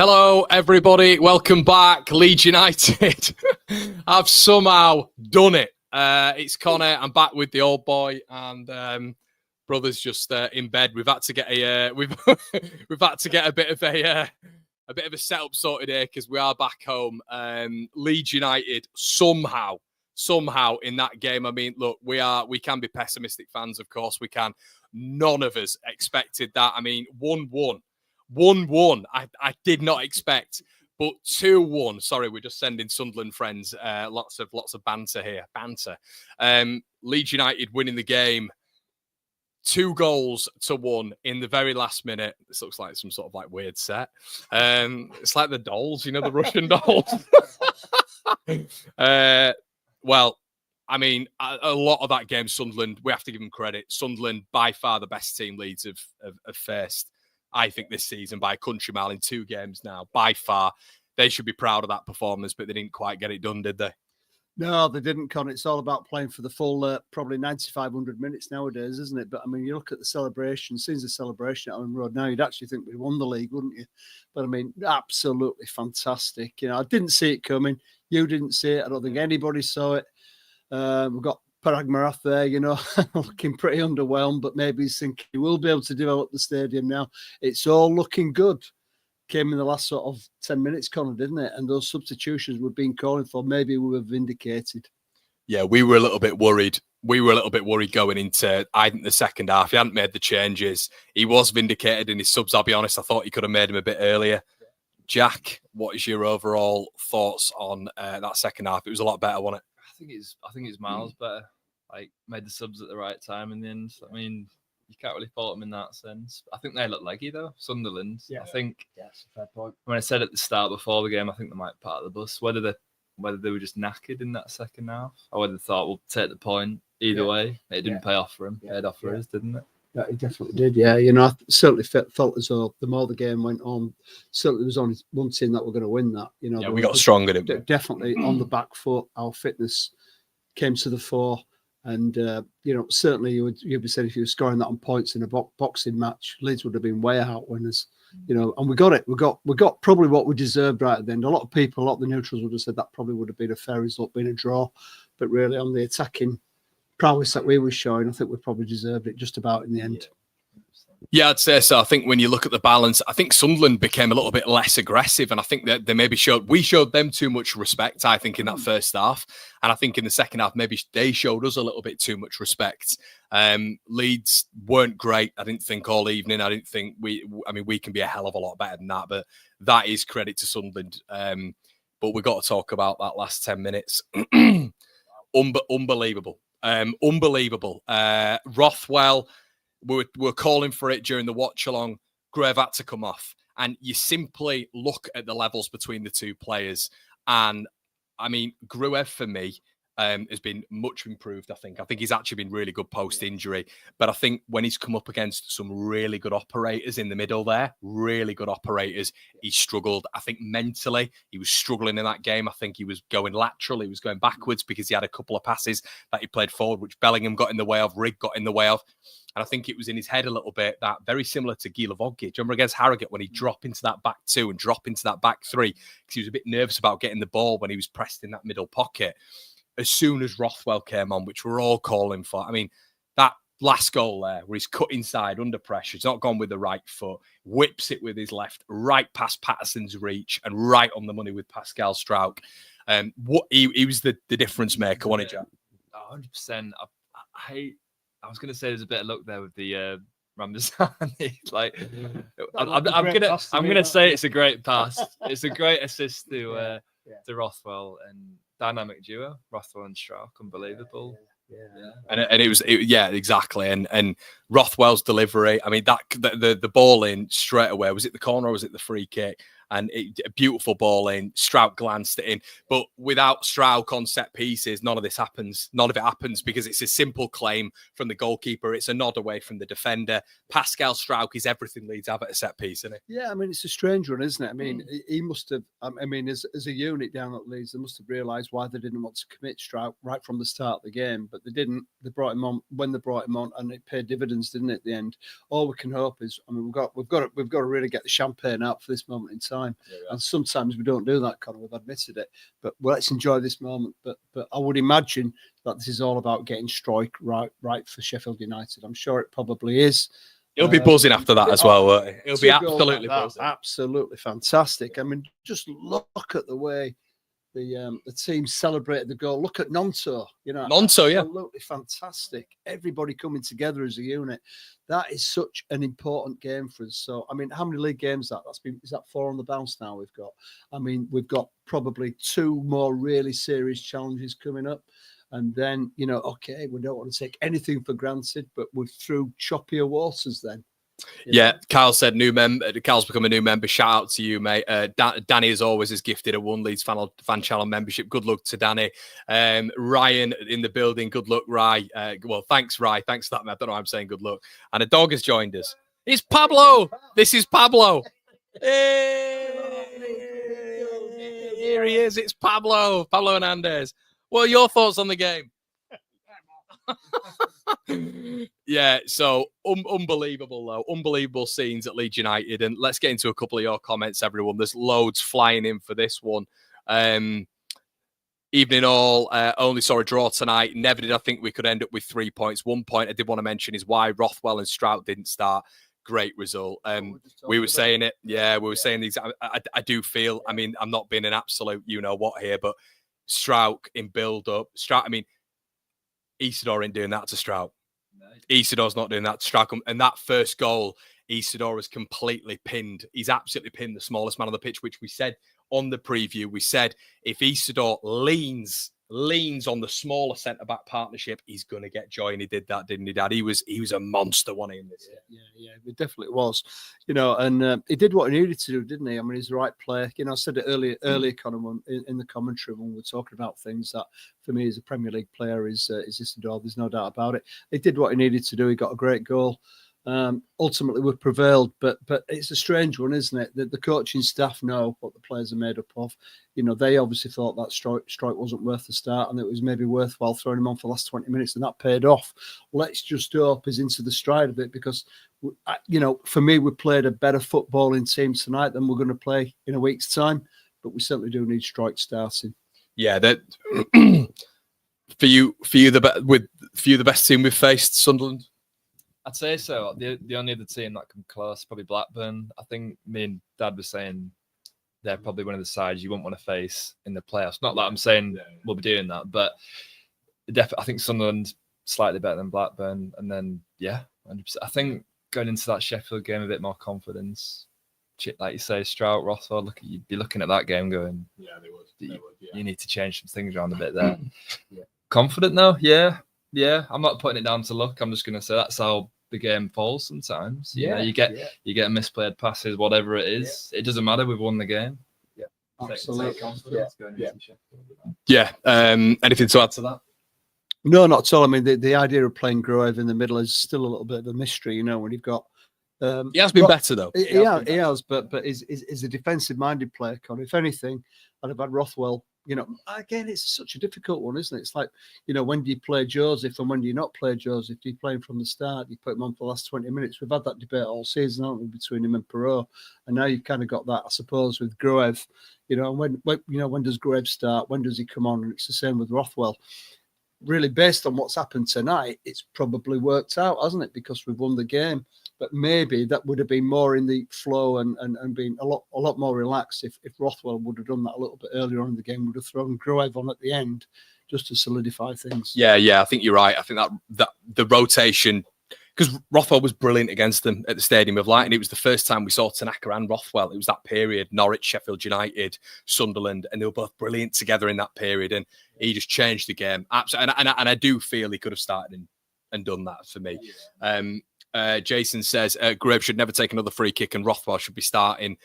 Hello, everybody. Welcome back. Leeds United have somehow done it. It's Connor. I'm back with the old boy, and brother's just in bed. We've had to get we've had to get a bit of a setup sorted here because we are back home. Leeds United somehow in that game. I mean, look, we can be pessimistic fans, of course we can. None of us expected that. I mean, 1-1. 1-1, I did not expect, but 2-1. Sorry, we're just sending Sunderland friends lots of banter here. Leeds United winning the game 2-1 in the very last minute. This looks like some sort of like weird set. It's like the dolls, you know, the Russian dolls. Well, I mean, a lot of that game, Sunderland, we have to give them credit. Sunderland, by far the best team Leeds have faced, I think, this season by a country mile in 2 games now. By far, they should be proud of that performance, but they didn't quite get it done, did they? No, they didn't, Con. It's all about playing for the full, probably 9,500 minutes nowadays, isn't it? But, I mean, you look at the celebration, since the celebration at Ellen Road, now you'd actually think we won the league, wouldn't you? But, I mean, absolutely fantastic. You know, I didn't see it coming. You didn't see it. I don't think anybody saw it. We've got Parag Marath there, you know, looking pretty underwhelmed, but maybe he's thinking he will be able to develop the stadium now. It's all looking good. Came in the last sort of 10 minutes, Connor, didn't it? And those substitutions we've been calling for, maybe we were vindicated. Yeah, we were a little bit worried. Going into, I think, the second half. He hadn't made the changes. He was vindicated in his subs, I'll be honest. I thought he could have made him a bit earlier. Jack, what is your overall thoughts on that second half? It was a lot better, wasn't it? I think it's miles better. Like, made the subs at the right time in the end. I mean, you can't really fault them in that sense. I think they look leggy though. Sunderland. Yeah. I think. Yeah, that's a fair point. When I said at the start before the game, I think they might part of the bus. Whether they were just knackered in that second half, or whether they thought we'll take the point. Either way, it didn't pay off for him. It paid off for us, didn't it? Yeah, it definitely did. Yeah, you know, I certainly felt as though the more the game went on, certainly there was only one team that were going to win that. You know, we got stronger, didn't we? Definitely on the back foot. Our fitness came to the fore, and you know, certainly you'd be saying if you were scoring that on points in a boxing match, Leeds would have been way out winners. You know, and we got it. We got probably what we deserved right at the end. A lot of the neutrals would have said that probably would have been a fair result, being a draw, but really on the attacking prowess that we were showing, I think we probably deserved it just about in the end. Yeah, I'd say so. I think when you look at the balance, I think Sunderland became a little bit less aggressive, and I think that they maybe we showed them too much respect, I think, in that first half. And I think in the second half, maybe they showed us a little bit too much respect. Leeds weren't great, I didn't think, all evening. I didn't think we can be a hell of a lot better than that, but that is credit to Sunderland. But we've got to talk about that last 10 minutes. Unbelievable. Unbelievable. Rothwell, we were calling for it during the watch along. Grave had to come off, and you simply look at the levels between the two players. And I mean, Gruev for me has been much improved. I think he's actually been really good post injury. But I think when he's come up against some really good operators in the middle there, he struggled. I think mentally he was struggling in that game. I think he was going lateral. He was going backwards because he had a couple of passes that he played forward, which Bellingham got in the way of, Rigg got in the way of. And I think it was in his head a little bit, that very similar to Guy Lavogge. Do you remember against Harrogate when he drop into that back 2 and drop into that back 3? Because he was a bit nervous about getting the ball when he was pressed in that middle pocket. As soon as Rothwell came on, which we're all calling for, I mean, that last goal there, where he's cut inside under pressure, he's not gone with the right foot, whips it with his left, right past Patterson's reach, and right on the money with Pascal Struijk. He was the difference maker, wasn't he, Jack? 100%. I was going to say there's a bit of luck there with the Ramazani. Like, I'm gonna say it's a great pass. It's a great assist to Rothwell, and dynamic duo, Rothwell and Struijk, unbelievable. Yeah. And it was exactly. And Rothwell's delivery. I mean, that the ball in straight away. Was it the corner or was it the free kick? And a beautiful ball in. Struijk glanced it in. But without Struijk on set pieces, none of this happens. None of it happens because it's a simple claim from the goalkeeper. It's a nod away from the defender. Pascal Struijk is everything Leeds have at a set piece, isn't it? Yeah, I mean, it's a strange one, isn't it? I mean, he must have, I mean, as a unit down at Leeds, they must have realised why they didn't want to commit Struijk right from the start of the game. But they didn't. They brought him on when they brought him on, and it paid dividends, didn't it, at the end? All we can hope is, I mean, we've got to really get the champagne out for this moment in time. time. And sometimes we don't do that, Connor. We've admitted it. But let's enjoy this moment. But I would imagine that this is all about getting Strike right for Sheffield United. I'm sure it probably is. He'll be buzzing after that as well, won't he? He'll be absolutely buzzing. Absolutely fantastic. I mean, just look at the way the team celebrated the goal. Look at Nonto, Nonto, absolutely fantastic. Everybody coming together as a unit. That is such an important game for us. So, I mean, how many league games is that 4 on the bounce now we've got? I mean, we've got probably 2 more really serious challenges coming up. And then, okay, we don't want to take anything for granted, but we're through choppier waters then. Yeah, Kyle said Kyle's become a new member. Shout out to you, mate. Danny, as always, has gifted a One Leeds fan channel membership. Good luck to Danny. Ryan in the building. Good luck, Rye. Well, thanks, Rye. Thanks for that, man. I don't know why I'm saying good luck. And a dog has joined us. It's Pablo. This is Pablo. Hey, here he is. It's Pablo Hernandez. What are your thoughts on the game? Yeah, so unbelievable, though. Unbelievable scenes at Leeds United. And let's get into a couple of your comments, everyone. There's loads flying in for this one. Evening all, only saw a draw tonight. Never did I think we could end up with 3 points. 1 point I did want to mention is why Rothwell and Strout didn't start. Great result. We were saying it. Yeah, we were saying these. I do feel, I mean, I'm not being an absolute you-know-what here, but Strout in build-up. Strout, I mean, Isidore ain't doing that to Strout. No. Isidore's not doing that to Strout. And that first goal, Isidore has completely pinned. He's absolutely pinned the smallest man on the pitch, which we said on the preview. We said if Isidore leans on the smaller centre-back partnership, he's going to get joy. And he did that, didn't he, Dad? He was a monster, wasn't he, in this? Yeah, it definitely was. And he did what he needed to do, didn't he? I mean, he's the right player. I said it earlier, Conor, in the commentary when we were talking about things that, for me, as a Premier League player, is Isidore. There's no doubt about it. He did what he needed to do. He got a great goal. Ultimately, we prevailed, but it's a strange one, isn't it? The coaching staff know what the players are made up of. They obviously thought that strike wasn't worth the start, and it was maybe worthwhile throwing him on for the last 20 minutes, and that paid off. Let's just hope he's into the stride of it, because for me, we played a better footballing team tonight than we're going to play in a week's time. But we certainly do need Strike starting. Yeah, that for you the best team we've faced, Sunderland. I'd say so. The only other team that come close, probably Blackburn. I think me and Dad were saying they're probably one of the sides you wouldn't want to face in the playoffs. Not that I'm saying we'll be doing that, but I think Sunderland's slightly better than Blackburn. And then, 100%. I think going into that Sheffield game, a bit more confidence. Like you say, Strout, Rothwell, you'd be looking at that game going, they would. You need to change some things around a bit there. Confident now? Yeah, I'm not putting it down to luck. I'm just going to say that's how the game falls sometimes. You get misplayed passes, whatever it is. It doesn't matter. We've won the game. Yeah, absolutely. Anything to add to that? No, not at all. I mean, the idea of playing Grove in the middle is still a little bit of a mystery. When you've got. He has been better though. He has, but is a defensive-minded player. Con, if anything, I'd have had Rothwell. Again, it's such a difficult one, isn't it? It's like, when do you play Joseph and when do you not play Joseph? Do you play him from the start? You put him on for the last 20 minutes. We've had that debate all season, haven't we, between him and Perot? And now you've kind of got that, I suppose, with Gruev. And when does Gruev start? When does he come on? And it's the same with Rothwell. Really, based on what's happened tonight, it's probably worked out, hasn't it? Because we've won the game. But maybe that would have been more in the flow and been a lot more relaxed if Rothwell would have done that a little bit earlier on in the game. Would have thrown Gruev on at the end just to solidify things. Yeah, I think you're right. I think that the rotation, because Rothwell was brilliant against them at the Stadium of Light, and it was the first time we saw Tanaka and Rothwell. It was that period, Norwich, Sheffield United, Sunderland, and they were both brilliant together in that period. And he just changed the game. Absolutely, and I do feel he could have started and done that for me. Jason says Gruev should never take another free kick and Rothwell should be starting,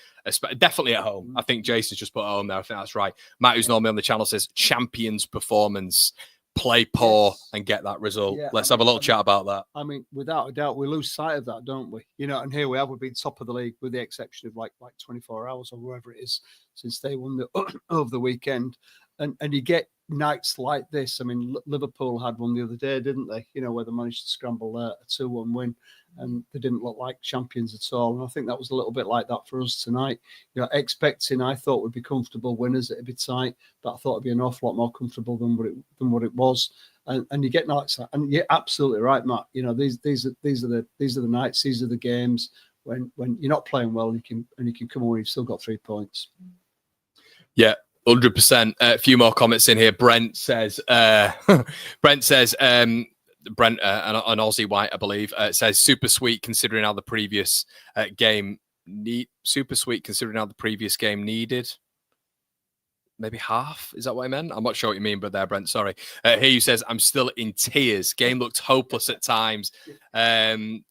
definitely at home. I think Jason's just put at home there. I think that's right. Matt, who's normally on the channel, says champions performance, play poor and get that result. Let's have a little chat about that. I mean, without a doubt, we lose sight of that, don't we? And here we have, we've been top of the league with the exception of like 24 hours or wherever it is since they won over the weekend. and you get nights like this. I mean, Liverpool had one the other day, didn't they? Where they managed to scramble a 2-1 win, and they didn't look like champions at all. And I think that was a little bit like that for us tonight. I thought we'd be comfortable winners. It'd be tight, but I thought it'd be an awful lot more comfortable than what it was. And you get nights, and you're absolutely right, Matt. These are the nights, these are the games when you're not playing well, and you can come away. You've still got 3 points. Yeah. 100%. A few more comments in here. Brent says, an Aussie White, I believe, says super sweet considering how the previous game needed. Maybe half. Is that what I meant? I'm not sure what you mean, but there, Brent. Sorry. Here you says, I'm still in tears. Game looked hopeless at times.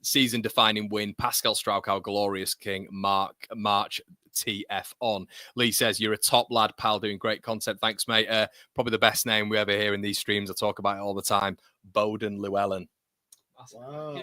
Season defining win. Pascal Strauchau, glorious king. March. TF on. Lee says, you're a top lad, pal, doing great content. Thanks, mate. Probably the best name we ever hear in these streams. I talk about it all the time. Bowden Llewellyn. Wow.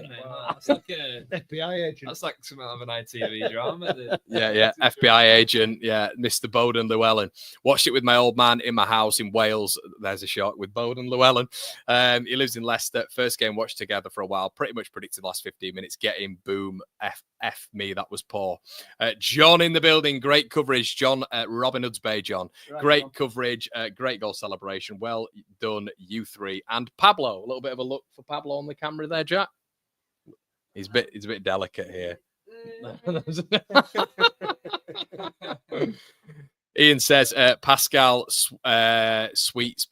That's like a FBI agent. That's like something of an ITV drama. Yeah, FBI agent. Yeah, Mr. Bowden Llewellyn. Watched it with my old man in my house in Wales. There's a shot with Bowden Llewellyn. He lives in Leicester. First game watched together for a while. Pretty much predicted the last 15 minutes. Get him, boom. F me, that was poor. John in the building. Great coverage, John. Robin Hood's Bay, John. Great coverage. Great goal celebration. Well done, you three. And Pablo. A little bit of a look for Pablo on the camera there, Jack. He's a bit delicate here. Ian says, Pascal Sweets.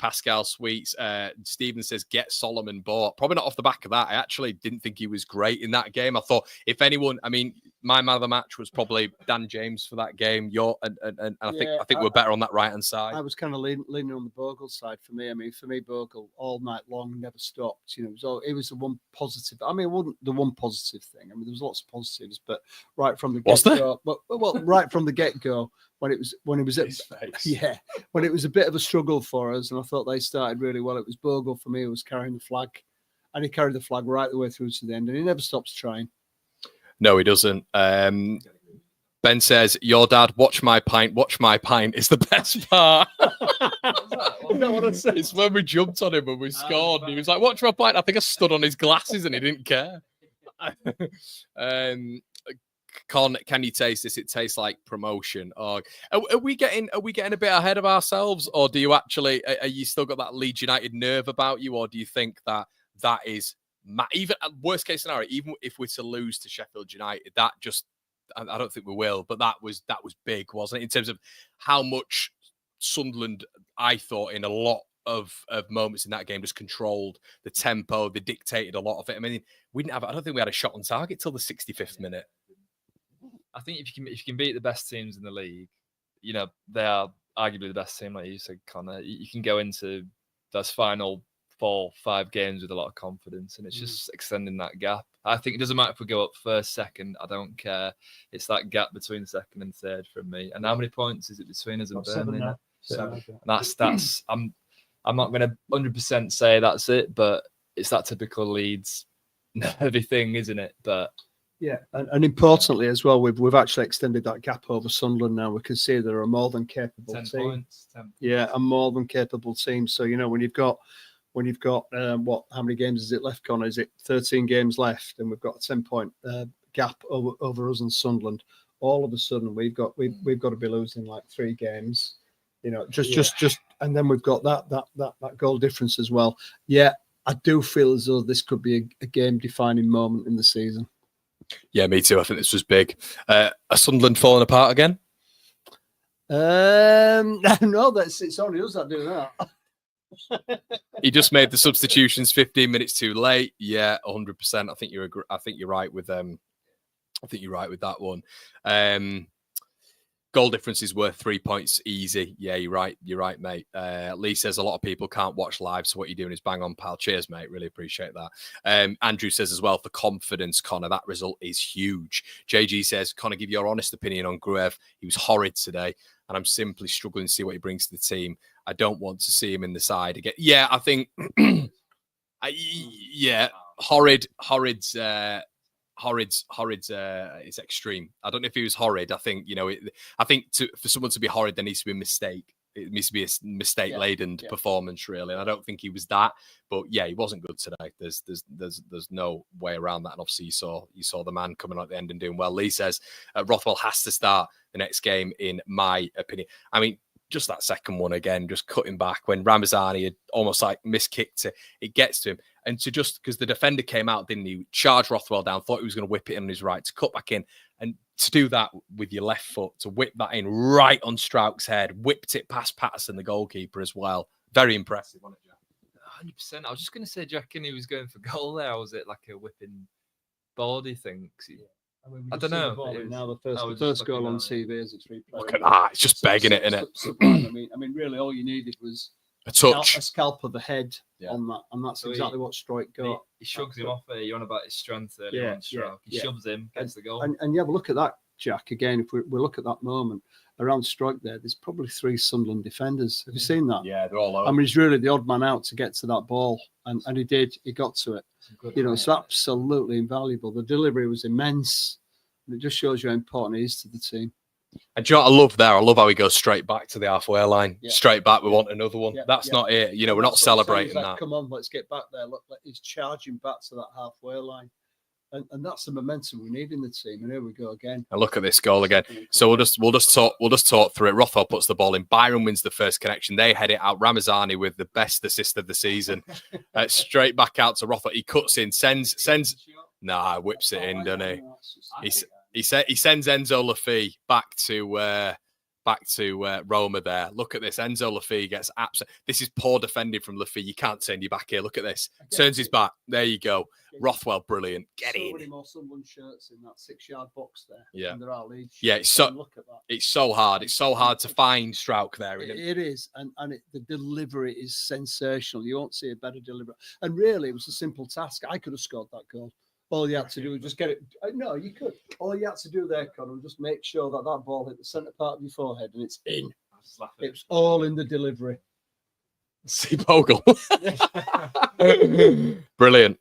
Stephen says, get Solomon bought. Probably not off the back of that. I actually didn't think he was great in that game. I thought, if anyone, my man of the match was probably Dan James for that game. And I think we're better on that right hand side. I was kind of leaning on the Bogle side for me. For me, Bogle all night long never stopped. It was the one positive. It wasn't the one positive thing. There was lots of positives, but right from the get-go, right from the get-go. When it was when it was a bit of a struggle for us, and I thought they started really well. It was Bogle for me who was carrying the flag, and he carried the flag right the way through to the end, and he never stops trying. No, he doesn't. Ben says, your dad, watch my pint is the best part. Is that what I said? It's when we jumped on him when we scored. And he was like, watch my pint. I think I stood on his glasses and he didn't care. Can you taste this? It tastes like promotion. Are we getting a bit ahead of ourselves, or do you actually? Are you still got that Leeds United nerve about you, or do you think that is even worst case scenario? Even if we're to lose to Sheffield United, that just I don't think we will. But that was big, wasn't it? In terms of how much Sunderland, I thought in a lot of moments in that game just controlled the tempo. They dictated a lot of it. We didn't have. I don't think we had a shot on target till the 65th minute. I think if you can beat the best teams in the league, they are arguably the best team, like you said, Connor. You can go into those final 4-5 games with a lot of confidence, and it's just extending that gap. I think it doesn't matter if we go up first, second. I don't care. It's that gap between second and third from me. And how many points is it between us and Burnley? Seven. That's. I'm not going to 100% say that's it, but it's that typical Leeds nervy thing, isn't it? But. Yeah, and importantly as well, we've actually extended that gap over Sunderland now. We can see they're a more than capable 10 team. Points. Yeah, a more than capable team. So when you've got how many games is it left, Connor? Is it 13 games left, and we've got a 10-point gap over us and Sunderland? All of a sudden, we've got to be losing like 3 games. Just, and then we've got that goal difference as well. Yeah, I do feel as though this could be a game-defining moment in the season. Yeah, me too. I think this was big. Are Sunderland falling apart again? No, it's only us that do that. He just made the substitutions 15 minutes too late. Yeah, 100%. I think you're right with them. I think you're right with that one. Goal difference is worth 3 points easy. Yeah, you're right. You're right, mate. Lee says a lot of people can't watch live, so what you're doing is bang on, pal. Cheers, mate. Really appreciate that. Andrew says as well, for confidence, Connor, that result is huge. JG says, Connor, give your honest opinion on Gruev. He was horrid today, and I'm simply struggling to see what he brings to the team. I don't want to see him in the side again. Yeah, I think, Horrid's it's extreme. I don't know if he was horrid. I think for someone to be horrid, there needs to be a mistake. it needs to be a mistake-laden performance, really. And I don't think he was that. But yeah, he wasn't good today. There's no way around that. And obviously, you saw the man coming out at the end and doing well. Lee says Rothwell has to start the next game, in my opinion. I mean, just that second one again, just cutting back when Ramazani had almost like miskicked it. It gets to him. And to just, because the defender came out, didn't he? Charged Rothwell down, thought he was going to whip it in on his right, to cut back in. And to do that with your left foot, to whip that in right on Strauch's head, whipped it past Patterson, the goalkeeper, as well. Very impressive, wasn't it, Jack? 100%. I was just going to say, do you reckon he was going for goal there, or was it like a whipping body thing? I don't know. Now the first goal on TV is it's replay. Look at that. It's just begging it, isn't it? I mean, really, all you needed was a touch, a scalp of the head on that, and that's exactly what Strike got. He shrugs him off there. You're on about his strength earlier on, Strike. He shoves him, gets the goal. And you have a look at that, Jack, again. If we look at that moment around Strike there's probably 3 Sunderland defenders. Have you seen that? Yeah, they're all over. I mean, he's really the odd man out to get to that ball, and he did. He got to it. It's absolutely invaluable. The delivery was immense. And it just shows you how important he is to the team. And do you know what I love there? I love how he goes straight back to the halfway line. Straight back, we want another one. That's not it. We're not celebrating that. Come on, let's get back there. Look, he's charging back to that halfway line. And that's the momentum we need in the team. And here we go again. And look at this goal again. So we'll just talk through it. Rothwell puts the ball in. Byron wins the first connection. They head it out. Ramazani with the best assist of the season. Straight back out to Rothwell. He cuts in, sends. Nah, whips it in, doesn't he? He sends Enzo Lafie back to Roma there. Look at this. Enzo Lafie gets absolute. This is poor defending from Lafie. You can't turn your back here. Look at this. Turns his back. There you go. Rothwell, brilliant. Get in. So many more Sunderland shirts in that 6-yard box there. Yeah. And there are Leeds. Yeah, it's so hard. It's so hard to find Strauch there. It is. And the delivery is sensational. You won't see a better delivery. And really, it was a simple task. I could have scored that goal. All you had to do was just get it. No, you could. All you had to do there, Conor, was just make sure that ball hit the centre part of your forehead and it's in. It's all in the delivery. See Bogle. Brilliant.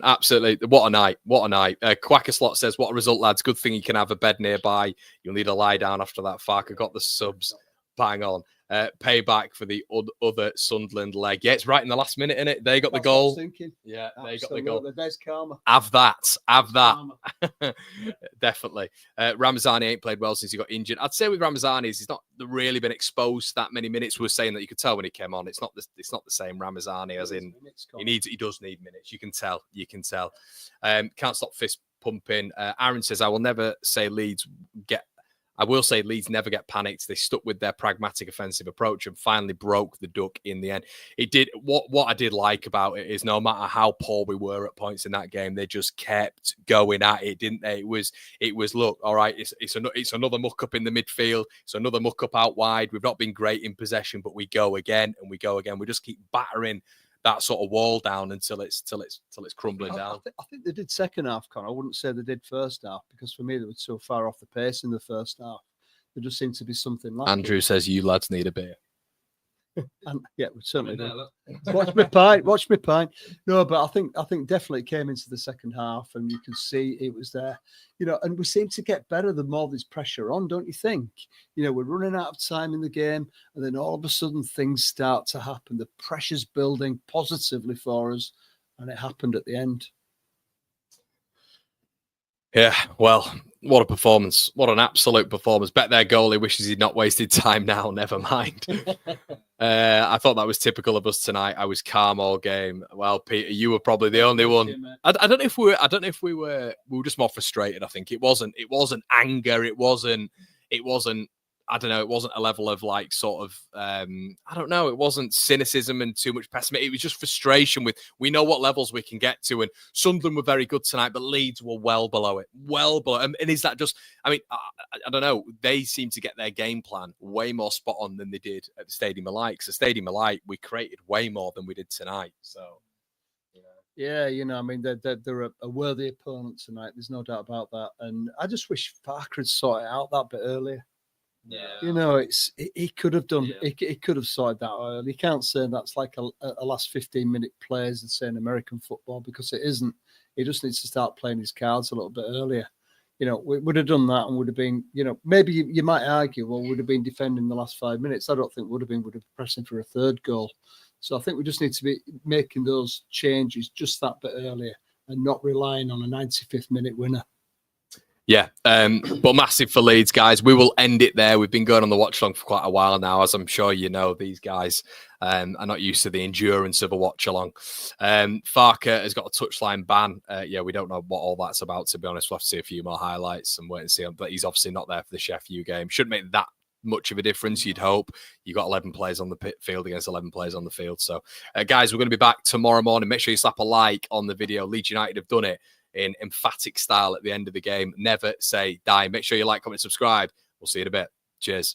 Absolutely. What a night. Quackerslot says, what a result, lads. Good thing you can have a bed nearby. You'll need a lie down after that. Farker got the subs. Bang on. Payback for the other Sunderland leg. Yeah, it's right in the last minute, innit? They got the goal. Yeah, they got the goal. There's karma. Have that. Definitely. Ramazani ain't played well since he got injured. I'd say with Ramazani, he's not really been exposed that many minutes. We were saying that you could tell when he came on. It's not the same Ramazani as in he does need minutes. You can tell. Can't stop fist pumping. Aaron says, I will say Leeds never get panicked. They stuck with their pragmatic offensive approach and finally broke the duck in the end. It did. What I did like about it is no matter how poor we were at points in that game, they just kept going at it, didn't they? It was look, all right, it's another muck up in the midfield. It's another muck up out wide. We've not been great in possession, but we go again and we go again. We just keep battering that sort of wall down until it's crumbling down. I think they did second half, Conor. I wouldn't say they did first half because for me they were so far off the pace in the first half. There just seemed to be something like Andrew says you lads need a beer. And yeah, we certainly do. Watch me pint. No, but I think definitely it came into the second half and you can see it was there. And we seem to get better the more there's pressure on, don't you think? We're running out of time in the game and then all of a sudden things start to happen. The pressure's building positively for us and it happened at the end. Yeah, well, what a performance. What an absolute performance. Bet their goalie wishes he'd not wasted time now. Never mind. I thought that was typical of us tonight. I was calm all game. Well, Peter, you were probably the only one. I don't know if we were just more frustrated. I think it wasn't anger. It wasn't I don't know, it wasn't a level of like sort of, I don't know, it wasn't cynicism and too much pessimism. It was just frustration with, we know what levels we can get to. And Sunderland were very good tonight, but Leeds were well below it. And is that just, I mean, I don't know, they seem to get their game plan way more spot on than they did at the Stadium of Light. Because the Stadium of Light, we created way more than we did tonight. So, yeah, I mean, they're a worthy opponent tonight. There's no doubt about that. And I just wish Farker had sorted out that bit earlier. Yeah, he could have done. Yeah. He could have sorted that early. You can't say that's like a last 15-minute play as say in American football because it isn't. He just needs to start playing his cards a little bit earlier. You know, we would have done that and would have been, you know, maybe you might argue, well, would have been defending the last 5 minutes. I don't think would have been pressing for a third goal. So I think we just need to be making those changes just that bit earlier and not relying on a 95th minute winner. Yeah, but massive for Leeds, guys. We will end it there. We've been going on the watch along for quite a while now, as I'm sure you know. These guys are not used to the endurance of a watch along. Farker has got a touchline ban. Yeah, we don't know what all that's about, to be honest. We'll have to see a few more highlights and wait and see. But he's obviously not there for the Sheffield game. Shouldn't make that much of a difference, you'd hope. You got 11 players on the field against 11 players on the field. So, guys, we're going to be back tomorrow morning. Make sure you slap a like on the video. Leeds United have done it in emphatic style at the end of the game. Never say die. Make sure you like, comment, subscribe. We'll see you in a bit. Cheers.